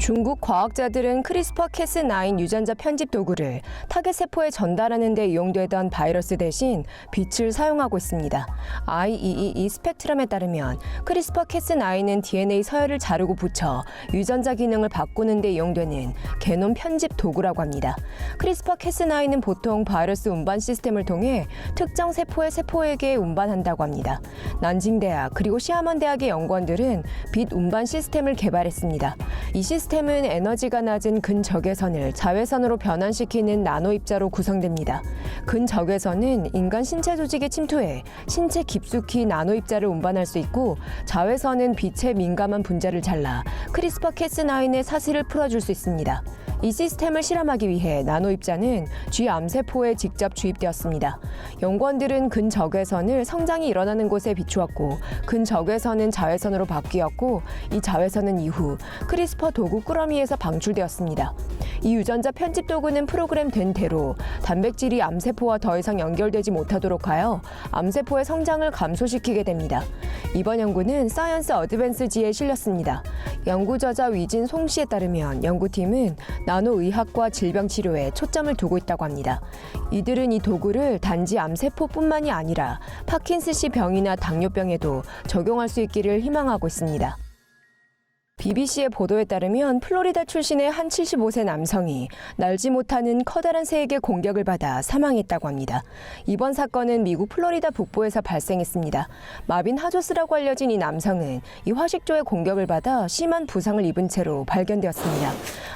중국 과학자들은 크리스퍼-캐스9 유전자 편집 도구를 타겟 세포에 전달하는 데 이용되던 바이러스 대신 빛을 사용하고 있습니다. IEEE 스펙트럼에 따르면 크리스퍼-캐스9은 DNA 서열을 자르고 붙여 유전자 기능을 바꾸는 데 이용되는 게놈 편집 도구라고 합니다. 크리스퍼-캐스9은 보통 바이러스 운반 시스템을 통해 특정 세포의 세포에게 운반한다고 합니다. 난징대학 그리고 시아먼 대학의 연구원들은 빛 운반 시스템을 개발했습니다. 이 시스템은 에너지가 낮은 근적외선을 자외선으로 변환시키는 나노 입자로 구성됩니다. 근적외선은 인간 신체 조직에 침투해 신체 깊숙이 나노 입자를 운반할 수 있고, 자외선은 빛에 민감한 분자를 잘라 크리스퍼-캐스9의 사슬을 풀어줄 수 있습니다. 이 시스템을 실험하기 위해 나노 입자는 쥐 암세포에 직접 주입되었습니다. 연구원들은 근적외선을 성장이 일어나는 곳에 비추었고, 근적외선은 자외선으로 바뀌었고, 이 자외선은 이후 크리스퍼 도구 꾸러미에서 방출되었습니다. 이 유전자 편집 도구는 프로그램된 대로 단백질이 암세포와 더 이상 연결되지 못하도록 하여 암세포의 성장을 감소시키게 됩니다. 이번 연구는 사이언스 어드밴스지에 실렸습니다. 연구 저자 위진 송 씨에 따르면 연구팀은 나노의학과 질병 치료에 초점을 두고 있다고 합니다. 이들은 이 도구를 단지 암세포뿐만이 아니라 파킨슨씨 병이나 당뇨병에도 적용할 수 있기를 희망하고 있습니다. BBC의 보도에 따르면 플로리다 출신의 한 75세 남성이 날지 못하는 커다란 새에게 공격을 받아 사망했다고 합니다. 이번 사건은 미국 플로리다 북부에서 발생했습니다. 마빈 하조스라고 알려진 이 남성은 이 화식조의 공격을 받아 심한 부상을 입은 채로 발견되었습니다.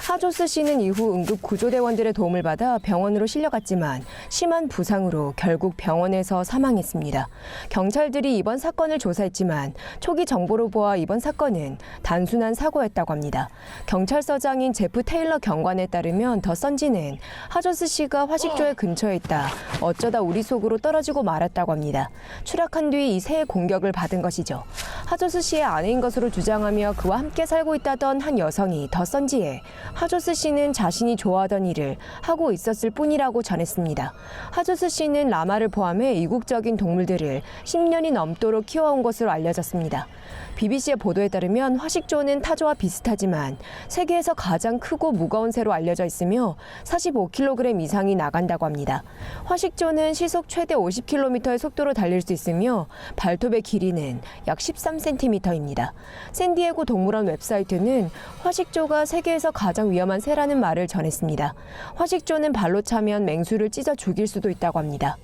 하조스 씨는 이후 응급구조대원들의 도움을 받아 병원으로 실려갔지만 심한 부상으로 결국 병원에서 사망했습니다. 경찰들이 이번 사건을 조사했지만 초기 정보로 보아 이번 사건은 단순한 사고였다고 합니다. 경찰서장인 제프 테일러 경관에 따르면 더 선지는 하조스 씨가 화식조의 근처에 있다 어쩌다 우리 속으로 떨어지고 말았다고 합니다. 추락한 뒤 이 새의 공격을 받은 것이죠. 하조스 씨의 아내인 것으로 주장하며 그와 함께 살고 있다던 한 여성이 더 선지에 하조스 씨는 자신이 좋아하던 일을 하고 있었을 뿐이라고 전했습니다. 하조스 씨는 라마를 포함해 이국적인 동물들을 10년이 넘도록 키워온 것으로 알려졌습니다. BBC의 보도에 따르면 화식조는 타조와 비슷하지만 세계에서 가장 크고 무거운 새로 알려져 있으며 45kg 이상이 나간다고 합니다. 화식조는 시속 최대 50km의 속도로 달릴 수 있으며 발톱의 길이는 약 13cm입니다. 샌디에고 동물원 웹사이트는 화식조가 세계에서 가장 위험한 새라는 말을 전했습니다. 화식조는 발로 차면 맹수를 찢어 죽일 수도 있다고 합니다.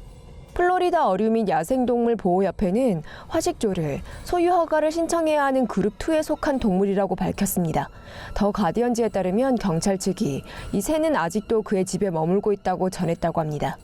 플로리다 어류 및 야생동물 보호협회는 화식조를 소유 허가를 신청해야 하는 그룹 2에 속한 동물이라고 밝혔습니다. 더 가디언지에 따르면 경찰 측이 이 새는 아직도 그의 집에 머물고 있다고 전했다고 합니다.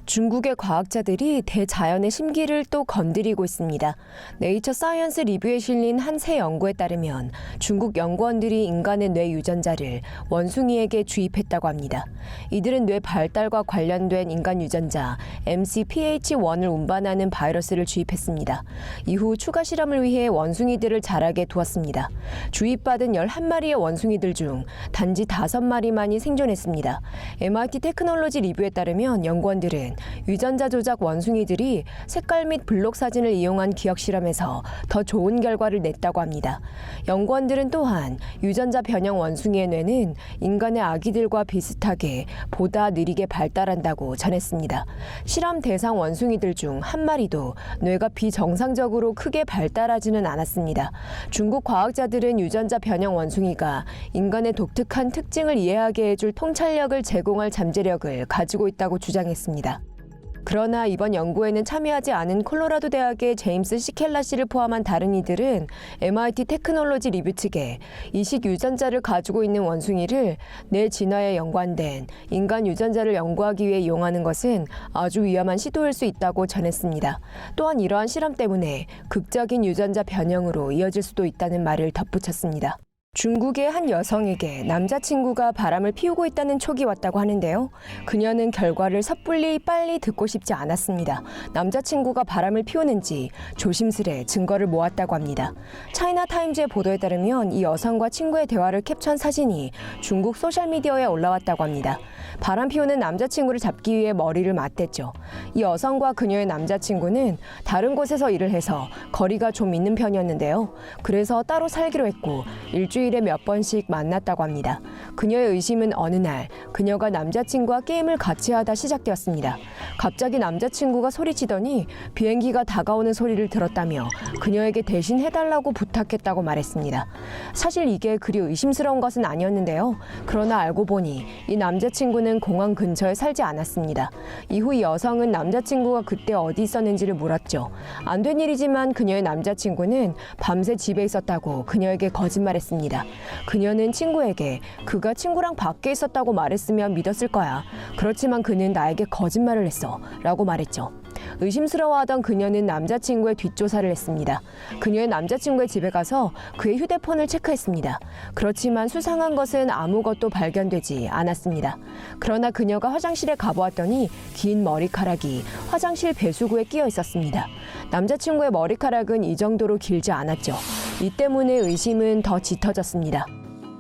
중국의 과학자들이 대자연의 심기를 또 건드리고 있습니다. 네이처 사이언스 리뷰에 실린 한 새 연구에 따르면 중국 연구원들이 인간의 뇌 유전자를 원숭이에게 주입했다고 합니다. 이들은 뇌 발달과 관련된 인간 유전자 MCPH1을 운반하는 바이러스를 주입했습니다. 이후 추가 실험을 위해 원숭이들을 자라게 두었습니다. 주입받은 11마리의 원숭이들 중 단지 5마리만이 생존했습니다. MIT 테크놀로지 리뷰에 따르면 연구원들은 유전자 조작 원숭이들이 색깔 및 블록 사진을 이용한 기억 실험에서 더 좋은 결과를 냈다고 합니다. 연구원들은 또한 유전자 변형 원숭이의 뇌는 인간의 아기들과 비슷하게 보다 느리게 발달한다고 전했습니다. 실험 대상 원숭이들 중 한 마리도 뇌가 비정상적으로 크게 발달하지는 않았습니다. 중국 과학자들은 유전자 변형 원숭이가 인간의 독특한 특징을 이해하게 해줄 통찰력을 제공할 잠재력을 가지고 있다고 주장했습니다. 그러나 이번 연구에는 참여하지 않은 콜로라도 대학의 제임스 시켈라 씨를 포함한 다른 이들은 MIT 테크놀로지 리뷰 측에 이식 유전자를 가지고 있는 원숭이를 뇌 진화에 연관된 인간 유전자를 연구하기 위해 이용하는 것은 아주 위험한 시도일 수 있다고 전했습니다. 또한 이러한 실험 때문에 극적인 유전자 변형으로 이어질 수도 있다는 말을 덧붙였습니다. 중국의 한 여성에게 남자친구가 바람을 피우고 있다는 촉이 왔다고 하는데요. 그녀는 결과를 섣불리 빨리 듣고 싶지 않았습니다. 남자친구가 바람을 피우는지 조심스레 증거를 모았다고 합니다. 차이나타임즈의 보도에 따르면 이 여성과 친구의 대화를 캡처한 사진이 중국 소셜미디어에 올라왔다고 합니다. 바람 피우는 남자친구를 잡기 위해 머리를 맞댔죠. 이 여성과 그녀의 남자친구는 다른 곳에서 일을 해서 거리가 좀 있는 편이었는데요. 그래서 따로 살기로 했고 일주일 일주일에 몇 번씩 만났다고 합니다. 그녀의 의심은 어느 날 그녀가 남자친구와 게임을 같이 하다 시작되었습니다. 갑자기 남자친구가 소리치더니 비행기가 다가오는 소리를 들었다며 그녀에게 대신 해달라고 부탁했다고 말했습니다. 사실 이게 그리 의심스러운 것은 아니었는데요. 그러나 알고 보니 이 남자친구는 공항 근처에 살지 않았습니다. 이후 이 여성은 남자친구가 그때 어디 있었는지를 물었죠. 안 된 일이지만 그녀의 남자친구는 밤새 집에 있었다고 그녀에게 거짓말했습니다. 그녀는 친구에게 그가 친구랑 밖에 있었다고 말했으면 믿었을 거야. 그렇지만 그는 나에게 거짓말을 했어 라고 말했죠. 의심스러워하던 그녀는 남자친구의 뒷조사를 했습니다. 그녀의 남자친구의 집에 가서 그의 휴대폰을 체크했습니다. 그렇지만 수상한 것은 아무것도 발견되지 않았습니다. 그러나 그녀가 화장실에 가보았더니 긴 머리카락이 화장실 배수구에 끼어 있었습니다. 남자친구의 머리카락은 이 정도로 길지 않았죠. 이 때문에 의심은 더 짙어졌습니다.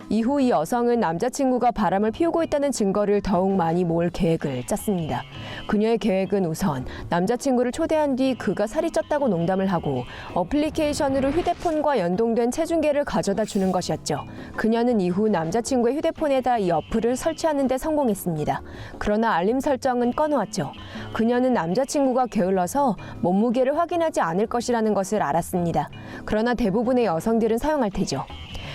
이후 이 여성은 남자친구가 바람을 피우고 있다는 증거를 더욱 많이 모을 계획을 짰습니다. 그녀의 계획은 우선 남자친구를 초대한 뒤 그가 살이 쪘다고 농담을 하고 어플리케이션으로 휴대폰과 연동된 체중계를 가져다 주는 것이었죠. 그녀는 이후 남자친구의 휴대폰에다 이 어플을 설치하는 데 성공했습니다. 그러나 알림 설정은 꺼놓았죠. 그녀는 남자친구가 게을러서 몸무게를 확인하지 않을 것이라는 것을 알았습니다. 그러나 대부분의 여성들은 사용할 테죠.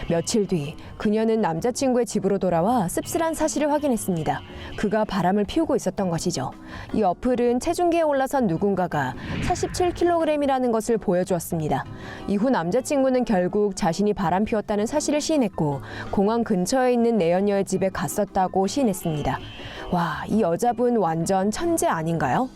며칠 뒤 그녀는 남자친구의 집으로 돌아와 씁쓸한 사실을 확인했습니다. 그가 바람을 피우고 있었던 것이죠. 이 어플은 체중계에 올라선 누군가가 47kg이라는 것을 보여주었습니다. 이후 남자친구는 결국 자신이 바람 피웠다는 사실을 시인했고 공항 근처에 있는 내연녀의 집에 갔었다고 시인했습니다. 와, 이 여자분 완전 천재 아닌가요?